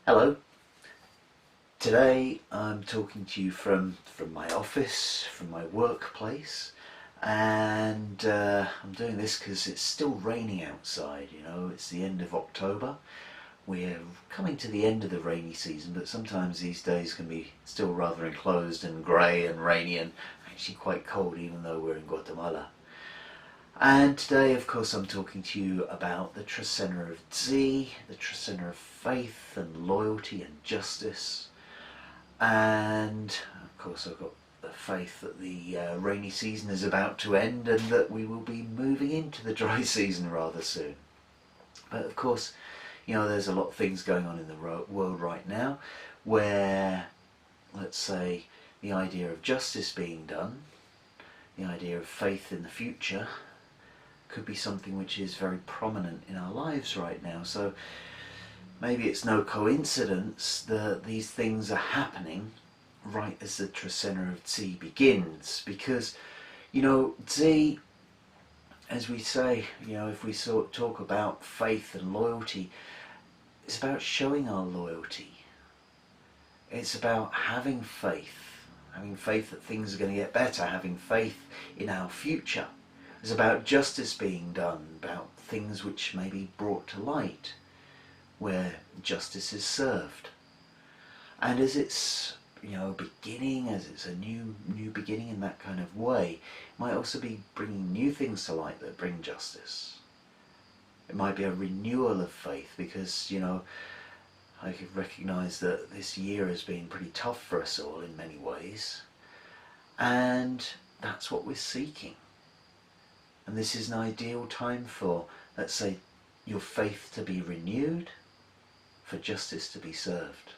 Hello. Today I'm talking to you from my office, from my workplace, and I'm doing this because it's still raining outside. It's the end of October. We're coming to the end of the rainy season, but sometimes these days can be still rather enclosed and grey and rainy and actually quite cold, even though we're in Guatemala. And today, of course, I'm talking to you about the Trecena of Tz'i, the Trecena of faith and loyalty and justice. And of course, I've got the faith that the rainy season is about to end and that we will be moving into the dry season rather soon. But of course, there's a lot of things going on in the world right now where, let's say, the idea of justice being done, the idea of faith in the future, could be something which is very prominent in our lives right now. So maybe it's no coincidence that these things are happening right as the Trecena of Tz'i begins, because Tz'i, as we say, if we talk about faith and loyalty, it's about showing our loyalty. It's about having faith that things are going to get better, having faith in our future. It's about justice being done, about things which may be brought to light, where justice is served. And as it's beginning, as it's a new beginning in that kind of way, it might also be bringing new things to light that bring justice. It might be a renewal of faith, because I could recognise that this year has been pretty tough for us all in many ways, and that's what we're seeking. And this is an ideal time for, let's say, your faith to be renewed, for justice to be served.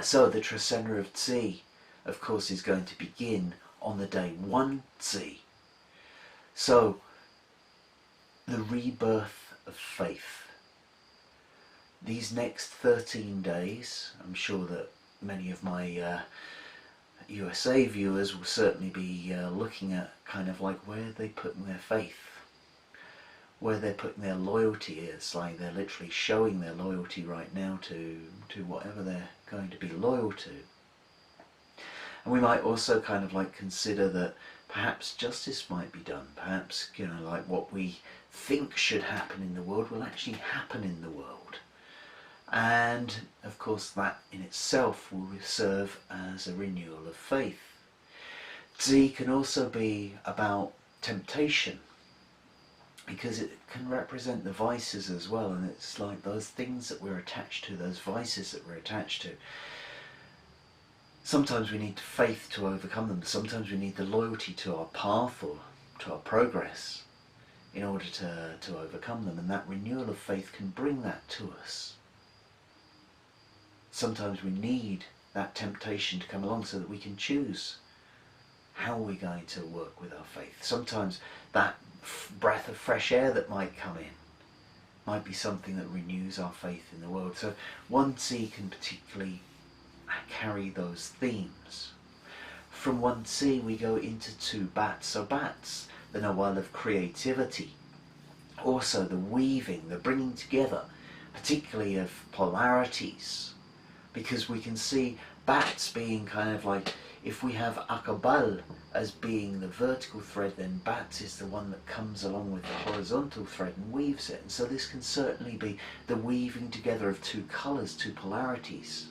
So the Trecena of Tz'i, of course, is going to begin on the day 1 Tz'i. So the rebirth of faith. These next 13 days, I'm sure that many of my USA viewers will certainly be looking at kind of like where they're putting their faith, where they're putting their loyalty. It's like they're literally showing their loyalty right now to whatever they're going to be loyal to. And we might also kind of like consider that perhaps justice might be done. Perhaps, like what we think should happen in the world will actually happen in the world. And of course that in itself will serve as a renewal of faith. Tz'i can also be about temptation, because it can represent the vices as well, and it's like those things that we're attached to, those vices that we're attached to. Sometimes we need faith to overcome them. Sometimes we need the loyalty to our path or to our progress in order to overcome them, and that renewal of faith can bring that to us. Sometimes we need that temptation to come along so that we can choose how we're going to work with our faith. Sometimes that breath of fresh air that might come in might be something that renews our faith in the world. So 1 Tz'i can particularly carry those themes. From 1 Tz'i we go into 2 Bats. So Bats, the renewal of creativity, also the weaving, the bringing together, particularly of polarities, because we can see Bats being kind of like, if we have Akabal as being the vertical thread, then Bats is the one that comes along with the horizontal thread and weaves it. And so this can certainly be the weaving together of 2 colours, 2 polarities.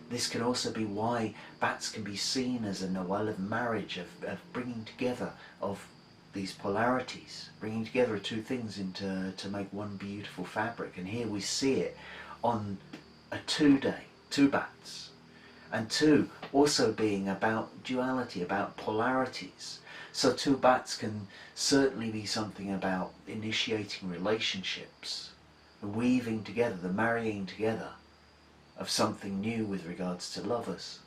This can also be why Bats can be seen as a renewal of marriage, of bringing together of these polarities, bringing together 2 things to make one beautiful fabric. And here we see it on a 2-day, 2 Bats. And 2 also being about duality, about polarities. So 2 Bats can certainly be something about initiating relationships, the weaving together, the marrying together of something new with regards to lovers.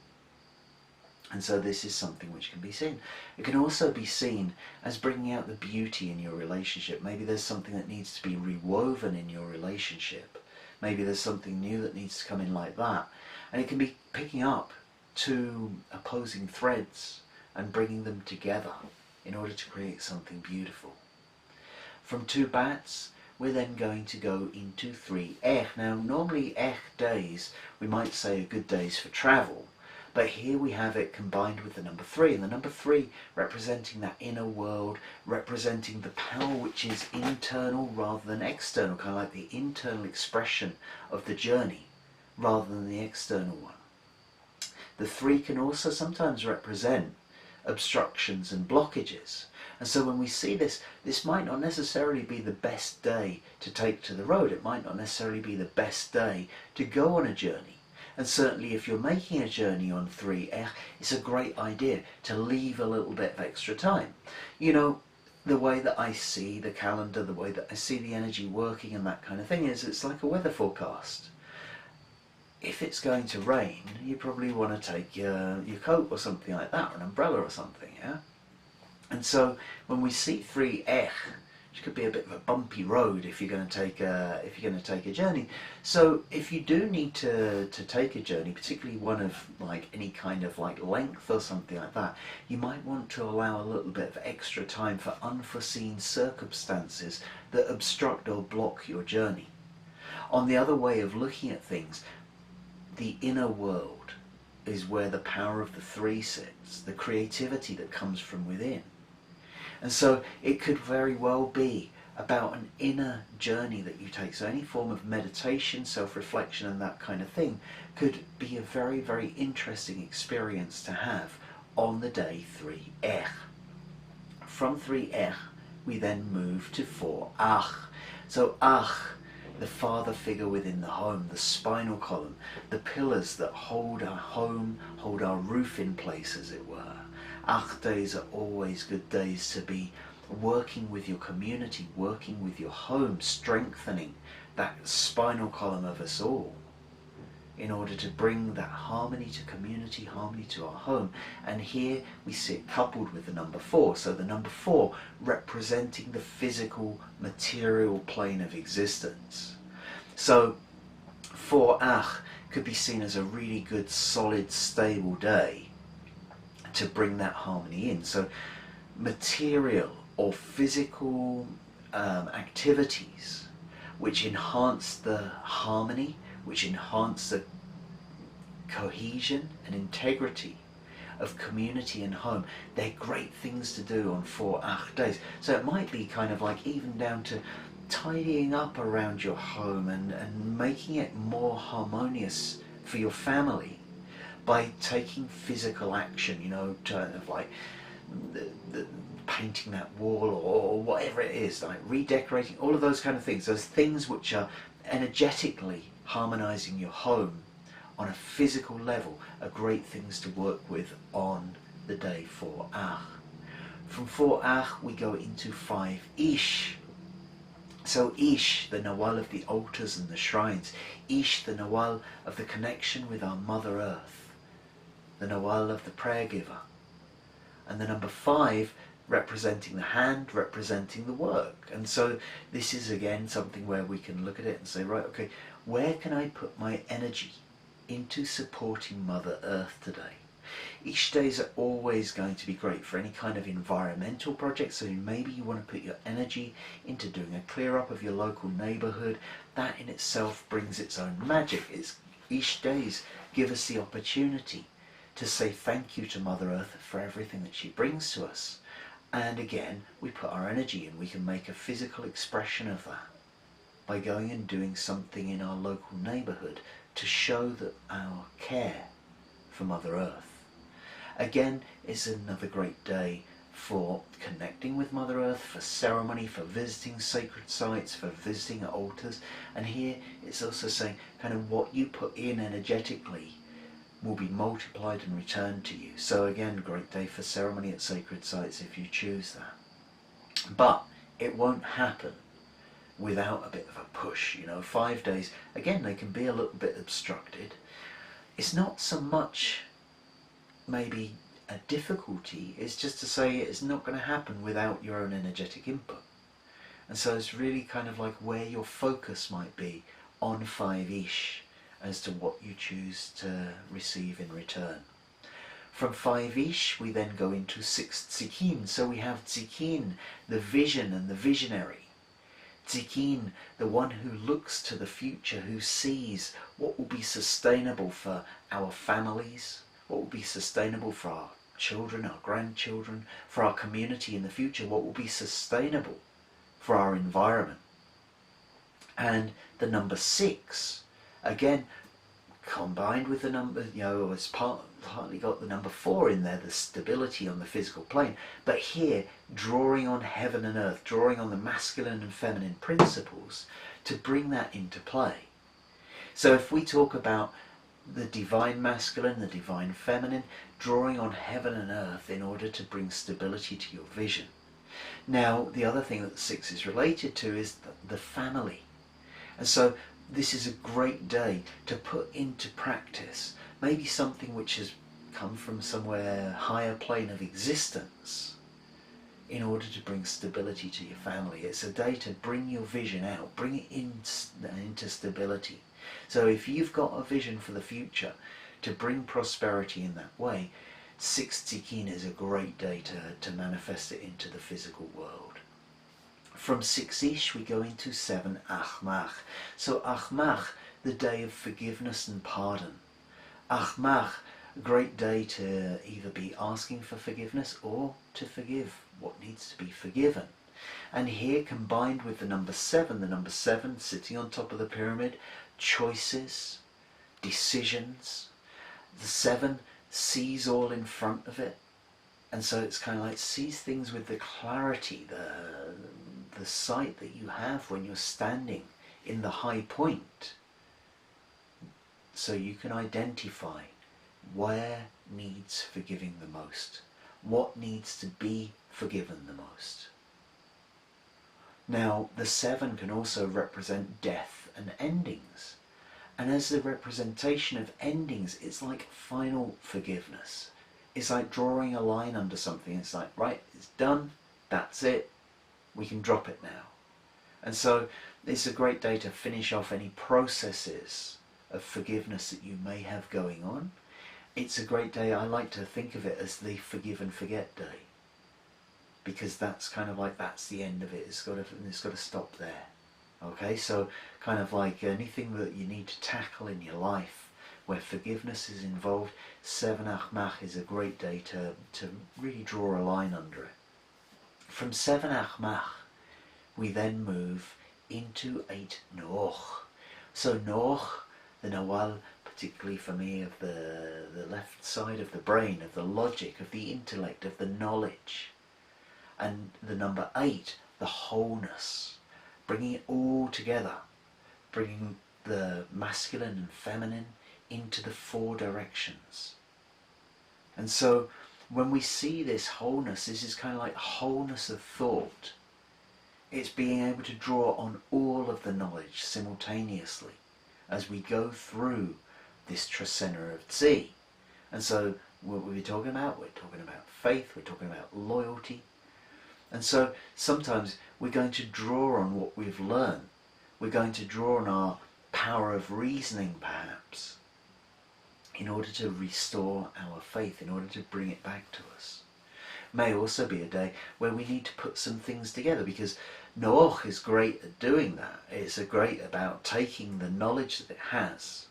And so this is something which can be seen. It can also be seen as bringing out the beauty in your relationship. Maybe there's something that needs to be rewoven in your relationship. Maybe there's something new that needs to come in like that. And it can be picking up 2 opposing threads and bringing them together in order to create something beautiful. From 2 Bats we're then going to go into 3 Now, normally days, we might say are good days for travel, but here we have it combined with the number 3, and the number 3 representing that inner world, representing the power which is internal rather than external, kind of like the internal expression of the journey rather than the external one. The 3 can also sometimes represent obstructions and blockages. And so when we see this, this might not necessarily be the best day to take to the road. It might not necessarily be the best day to go on a journey. And certainly if you're making a journey on 3 it's a great idea to leave a little bit of extra time. You know, the way that I see the calendar, the way that I see the energy working and that kind of thing is it's like a weather forecast. If it's going to rain, you probably want to take your coat or something like that, or an umbrella or something, yeah? And so when we see 3 which could be a bit of a bumpy road if you're going to take a journey. So if you do need to take a journey, particularly one of like any kind of like length or something like that, you might want to allow a little bit of extra time for unforeseen circumstances that obstruct or block your journey. On the other way of looking at things, the inner world is where the power of the 3 sits, the creativity that comes from within. And so it could very well be about an inner journey that you take. So any form of meditation, self-reflection and that kind of thing could be a very, very interesting experience to have on the day 3 From 3 we then move to 4 So the father figure within the home, the spinal column, the pillars that hold our home, hold our roof in place, as it were. Days are always good days to be working with your community, working with your home, strengthening that spinal column of us all in order to bring that harmony to community, harmony to our home. And here we see it coupled with the number 4. So the number 4 representing the physical, material plane of existence. So 4 could be seen as a really good, solid, stable day to bring that harmony in. So material or physical activities which enhance the harmony, which enhance the cohesion and integrity of community and home, they're great things to do on 4 days. So it might be kind of like even down to tidying up around your home and making it more harmonious for your family by taking physical action, you know, kind of like painting that wall or whatever it is, like redecorating, all of those kind of things, those things which are energetically harmonizing your home on a physical level are great things to work with on the day 4 From 4 we go into 5 So Ish, the Nawal of the altars and the shrines, Ish, the Nawal of the connection with our Mother Earth, the Nawal of the prayer giver, and the number 5 representing the hand, representing the work. And so this is again something where we can look at it and say, right, okay, where can I put my energy into supporting Mother Earth today? Each days are always going to be great for any kind of environmental project. So maybe you want to put your energy into doing a clear up of your local neighborhood. That in itself brings its own magic. Each days give us the opportunity to say thank you to Mother Earth for everything that she brings to us. And again, we put our energy in. We can make a physical expression of that by going and doing something in our local neighborhood to show that our care for Mother Earth. Again, it's another great day for connecting with Mother Earth, for ceremony, for visiting sacred sites, for visiting altars. And here it's also saying kind of what you put in energetically will be multiplied and returned to you. So again, great day for ceremony at sacred sites if you choose that. But it won't happen without a bit of a push. You know, 5 days, again, they can be a little bit obstructed. It's not so much maybe a difficulty, it's just to say it's not going to happen without your own energetic input. And so it's really kind of like where your focus might be on 5-ish as to what you choose to receive in return. From 5-ish we then go into 6 Tz'ikin. So we have Tz'ikin, the vision and the visionary. Tz'ikin, the one who looks to the future, who sees what will be sustainable for our families, what will be sustainable for our children, our grandchildren, for our community in the future, what will be sustainable for our environment. And the number 6, again, combined with the number, it's partly got the number 4 in there, the stability on the physical plane, but here drawing on heaven and earth, drawing on the masculine and feminine principles to bring that into play. So if we talk about the divine masculine, the divine feminine, drawing on heaven and earth in order to bring stability to your vision. Now, the other thing that 6 is related to is the family. And so this is a great day to put into practice maybe something which has come from somewhere higher plane of existence in order to bring stability to your family. It's a day to bring your vision out, bring it into stability. So if you've got a vision for the future to bring prosperity in that way, 6 Tz'ikin is a great day to manifest it into the physical world. From 6-ish we go into 7 Ajmak. So Ajmak, the day of forgiveness and pardon. Ajmak, a great day to either be asking for forgiveness or to forgive what needs to be forgiven. And here, combined with the number 7 sitting on top of the pyramid, choices, decisions. The 7 sees all in front of it. And so it's kind of like sees things with the clarity, the sight that you have when you're standing in the high point. So you can identify where needs forgiving the most, what needs to be forgiven the most. Now, the 7 can also represent death and endings. And as the representation of endings, it's like final forgiveness. It's like drawing a line under something. It's like, right, it's done, that's it, we can drop it now. And so it's a great day to finish off any processes of forgiveness that you may have going on. It's a great day, I like to think of it as the forgive and forget day, because that's kind of like, that's the end of it. It's got to stop there. Okay, so kind of like anything that you need to tackle in your life where forgiveness is involved, 7 Ajmak is a great day to really draw a line under it. From 7 Ajmak, we then move into 8 Noach. So Noach, the Nawal, particularly for me, of the left side of the brain, of the logic, of the intellect, of the knowledge. And the number 8, the wholeness, bringing it all together, bringing the masculine and feminine into the 4 directions. And so when we see this wholeness, this is kind of like wholeness of thought. It's being able to draw on all of the knowledge simultaneously as we go through this Trecena of Tz'i. And so what we're talking about faith, we're talking about loyalty. And so sometimes we're going to draw on what we've learned. We're going to draw on our power of reasoning, perhaps, in order to restore our faith, in order to bring it back to us. May also be a day where we need to put some things together, because Noach is great at doing that. It's great about taking the knowledge that it has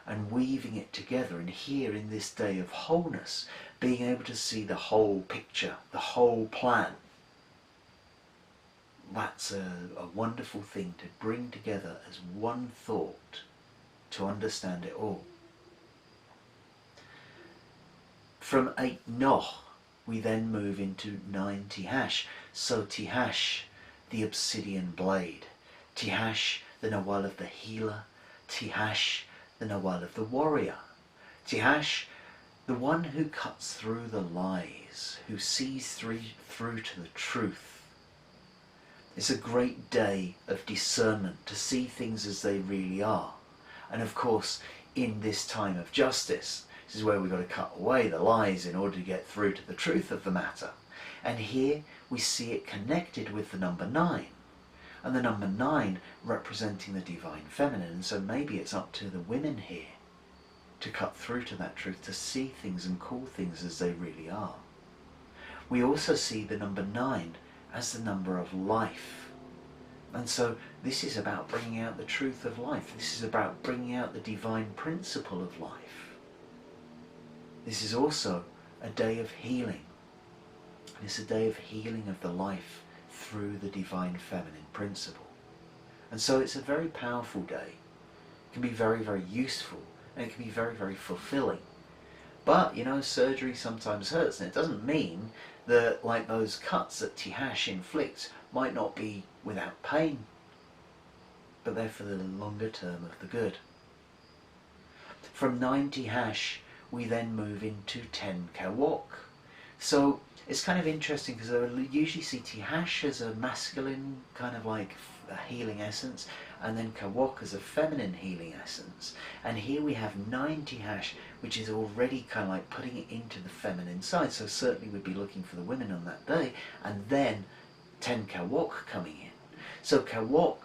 and weaving it together, and here in this day of wholeness, being able to see the whole picture, the whole plan. That's a wonderful thing to bring together as one thought to understand it all. From 8 Noach, we then move into 9 Tijax. So Tijax, the obsidian blade. Tijax, the Nawal of the healer. Tijax, the Nawal of the warrior. Tijax, the one who cuts through the lies, who sees through to the truth. It's a great day of discernment, to see things as they really are. And of course, in this time of justice, this is where we've got to cut away the lies in order to get through to the truth of the matter. And here we see it connected with the number 9. And the number 9 representing the divine feminine. And so maybe it's up to the women here to cut through to that truth, to see things and call things as they really are. We also see the number 9 as the number of life. And so this is about bringing out the truth of life. This is about bringing out the divine principle of life. This is also a day of healing. It's a day of healing of the life through the divine feminine principle. And so it's a very powerful day. It can be very, very useful, and it can be very, very fulfilling. But, you know, surgery sometimes hurts, and it doesn't mean that, like those cuts that Tijax inflicts, might not be without pain, but they're for the longer term of the good. From 9 Tijax, we then move into 10 Kawok. So it's kind of interesting because I usually see Tijax as a masculine kind of like a healing essence, and then Kawok as a feminine healing essence. And here we have 9 Tijax, which is already kind of like putting it into the feminine side. So certainly we'd be looking for the women on that day, and then 10 Kawok coming in. So Kawok,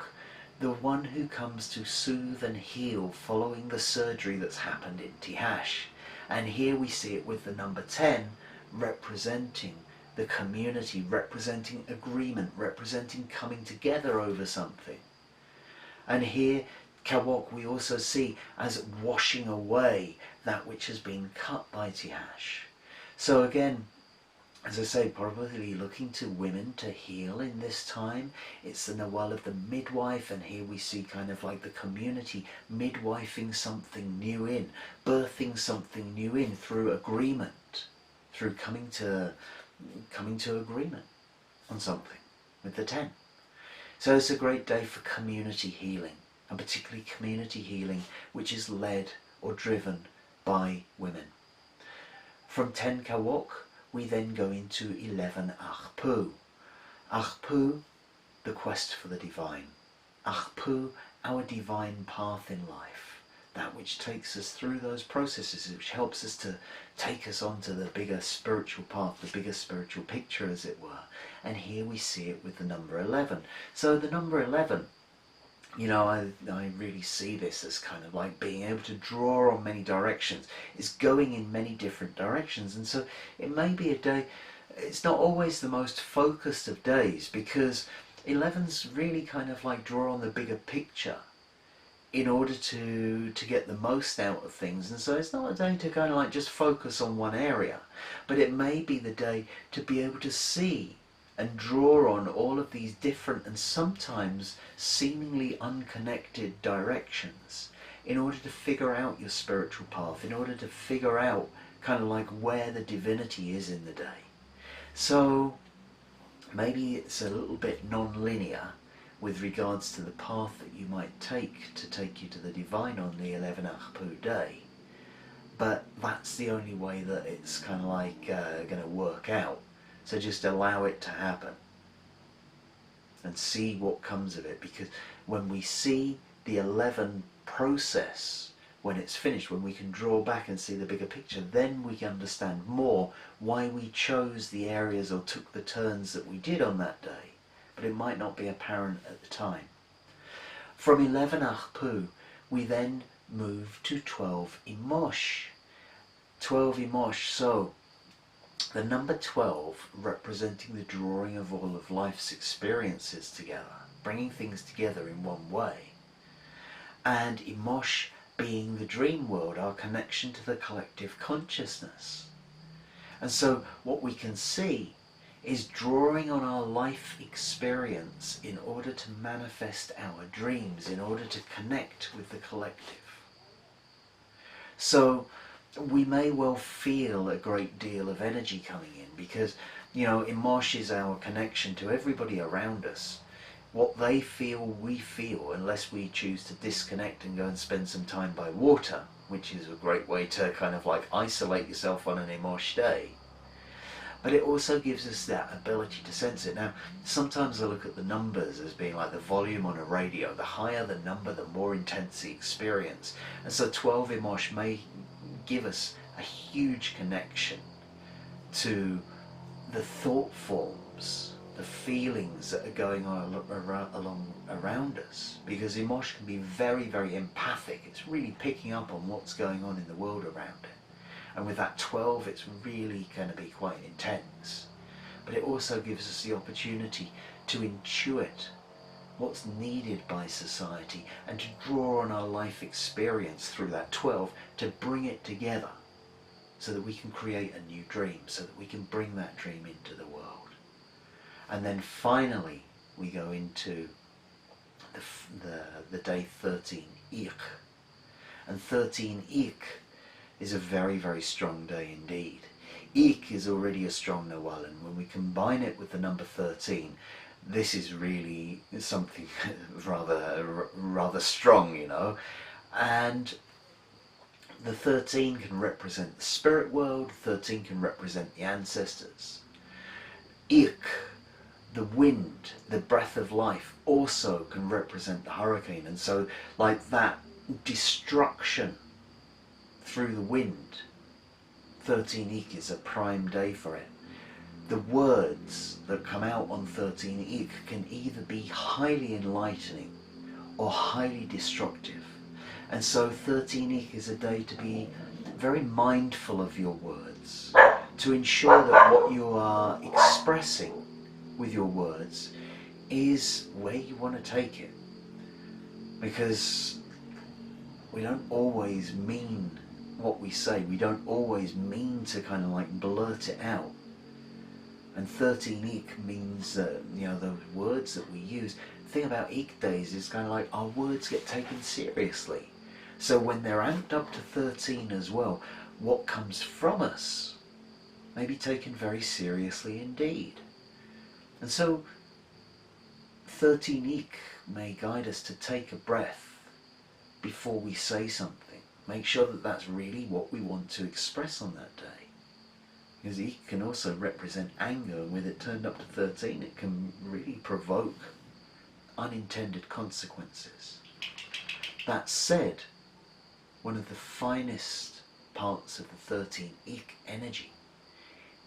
the one who comes to soothe and heal following the surgery that's happened in Tijax. And here we see it with the number 10 representing the community, representing agreement, representing coming together over something. And here Kawok we also see as washing away that which has been cut by Tijax. So again, as I say, probably looking to women to heal in this time. It's the renewal of the midwife, and here we see kind of like the community midwifing something new in, birthing something new in through agreement, through coming to agreement on something with the 10. So it's a great day for community healing, and particularly community healing which is led or driven by women. From 10 Kawok, we then go into 11 Ajpu. Ajpu, the quest for the divine. Ajpu, our divine path in life. That which takes us through those processes, which helps us to take us onto the bigger spiritual path, the bigger spiritual picture, as it were. And here we see it with the number 11. So the number 11, you know, I really see this as kind of like being able to draw on many directions. It's going in many different directions. And so it may be a day, it's not always the most focused of days, because 11's really kind of like draw on the bigger picture in order to get the most out of things. And so it's not a day to kind of like just focus on one area, but it may be the day to be able to see and draw on all of these different and sometimes seemingly unconnected directions in order to figure out your spiritual path, in order to figure out kind of like where the divinity is in the day. So maybe it's a little bit non-linear with regards to the path that you might take to take you to the divine on the 11 Ajpu day, but that's the only way that it's kind of like going to work out. So just allow it to happen and see what comes of it, because when we see the 11 process, when it's finished, when we can draw back and see the bigger picture, then we can understand more why we chose the areas or took the turns that we did on that day, but it might not be apparent at the time. From 11 Ajpu, we then move to 12 Imox. 12 Imox, so the number 12 representing the drawing of all of life's experiences together, bringing things together in one way. And Imox being the dream world, our connection to the collective consciousness. And so what we can see is drawing on our life experience in order to manifest our dreams, in order to connect with the collective. So we may well feel a great deal of energy coming in because, you know, Imox is our connection to everybody around us. What they feel, we feel, unless we choose to disconnect and go and spend some time by water, which is a great way to kind of like isolate yourself on an Imox day. But it also gives us that ability to sense it. Now, sometimes I look at the numbers as being like the volume on a radio. The higher the number, the more intense the experience. And so 12 Imox may give us a huge connection to the thought forms, the feelings that are going on around us. Because Imox can be very, very empathic. It's really picking up on what's going on in the world around it. And with that 12, it's really going to be quite intense. But it also gives us the opportunity to intuit what's needed by society, and to draw on our life experience through that 12 to bring it together so that we can create a new dream, so that we can bring that dream into the world. And then finally we go into the day 13, Ik. And 13 Ik is a very, very strong day indeed. Ik is already a strong renewal, and when we combine it with the number 13, this is really something rather strong, you know. And the 13 can represent the spirit world, 13 can represent the ancestors. Ik, the wind, the breath of life, also can represent the hurricane, and so like that destruction through the wind, 13 Ik is a prime day for it. The words that come out on 13 Ik can either be highly enlightening or highly destructive. And so 13 Ik is a day to be very mindful of your words, to ensure that what you are expressing with your words is where you want to take it. Because we don't always mean what we say, we don't always mean to kind of like blurt it out. And 13 Ik means that, you know, the words that we use. The thing about Ik days is kind of like our words get taken seriously. So when they're amped up to 13 as well, what comes from us may be taken very seriously indeed. And so 13 Ik may guide us to take a breath before we say something. Make sure that that's really what we want to express on that day. Because Ik can also represent anger, and with it turned up to 13, it can really provoke unintended consequences. That said, one of the finest parts of the 13 Ik energy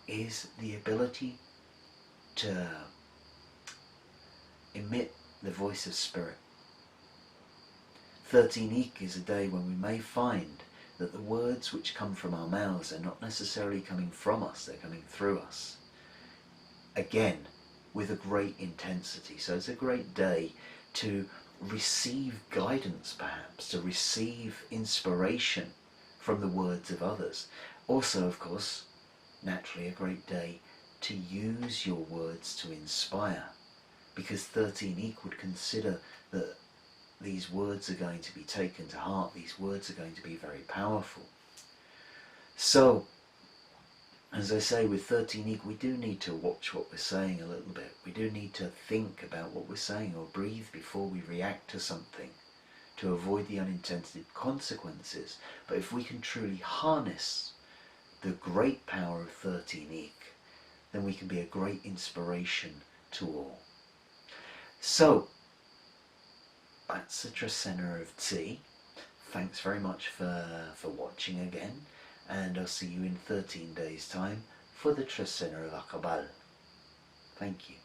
is the ability to emit the voice of spirit. 13 Ik is a day when we may find that the words which come from our mouths are not necessarily coming from us, they're coming through us. Again, with a great intensity. So it's a great day to receive guidance, perhaps, to receive inspiration from the words of others. Also, of course, naturally a great day to use your words to inspire, because 13 Ik would consider that these words are going to be taken to heart, these words are going to be very powerful. So, as I say, with 13 Ik, we do need to watch what we're saying a little bit. We do need to think about what we're saying, or breathe before we react to something, to avoid the unintended consequences. But if we can truly harness the great power of 13 Ik, then we can be a great inspiration to all. So, that's the Trecena of Tz'i. Thanks very much for watching again, and I'll see you in 13 days' time for the Trecena of Tz'i. Thank you.